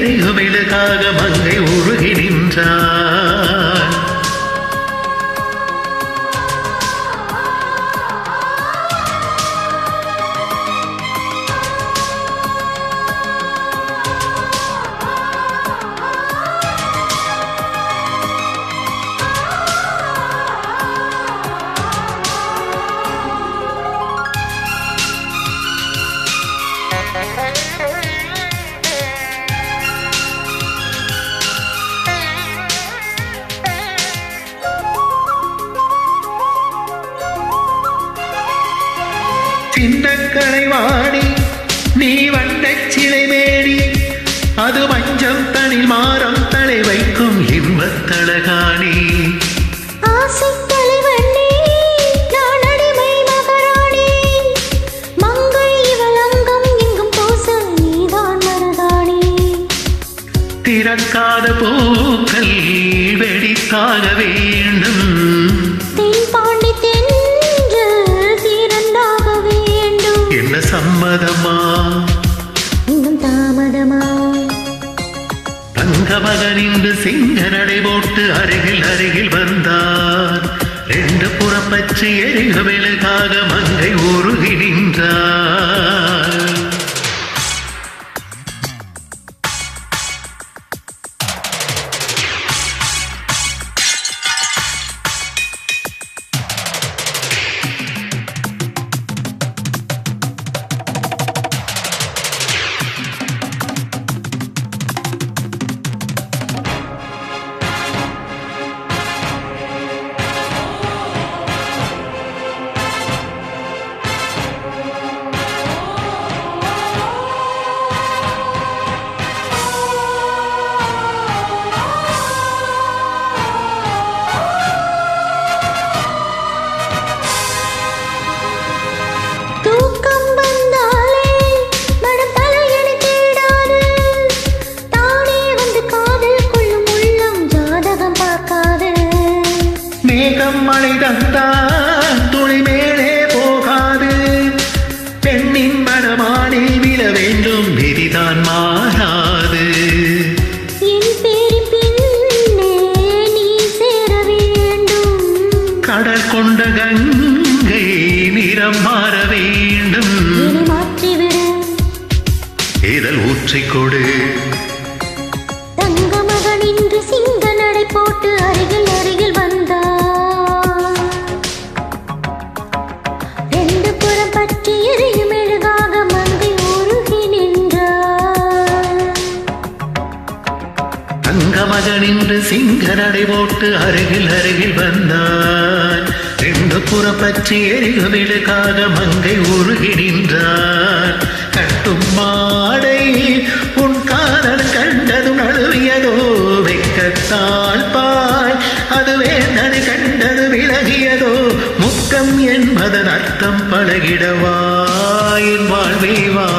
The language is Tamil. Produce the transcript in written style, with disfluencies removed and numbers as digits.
எரியுமிழுக்காக மங்கை உருகி நின்றான். சின்னக்கடை வாடி நீ வண்ணச் சிலை மேடி அது மஞ்சம் தனில் மாறம் தலை வைக்கும் இன்பத்தழகாணி. திறக்காத பூக்கள் வெடித்தாக வேண்டும். என்ன சம்மதமா இன்னும் தாமதமா? தங்க மகன் இன்று சிங்க நடை போட்டு அருகில் அருகில் வந்தான். ரெண்டு புறம் பற்றி எரிக மெழுகாக மங்கை உருகி நின்றான். மேகம் மழை தந்தான் துளி மேலே போகாது. பெண்ணின் மனமானே விழ வேண்டும் விதிதான் மாறாது. கடல் கொண்ட கங்கை நிறம் மாற வேண்டும். இதழ் ஊற்றிக் கொடு. தங்க மகன் இன்று சிங்க நடை போட்டு அருகில் அருகில் வந்தான். ரெண்டு புறம் பற்றி எரியும் மெழுகாக மங்கை உருகி நின்றான். தங்க மகன் இன்று சிங்க நடை போட்டு அருகில் அருகில் வந்தான். ரெண்டு புறம் பற்றி எரியும் மெழுகாக மங்கை உருகி நின்றான். கட்டும் மாடை உன் காதல் கண்டது நழுவியதோ வெக்கத்தால் பாய் அதுவே நடு கண்டது விலகியதோ. முத்தம் என்பதன் அர்த்தம் பழகிடவா என் வாழ்வே வா.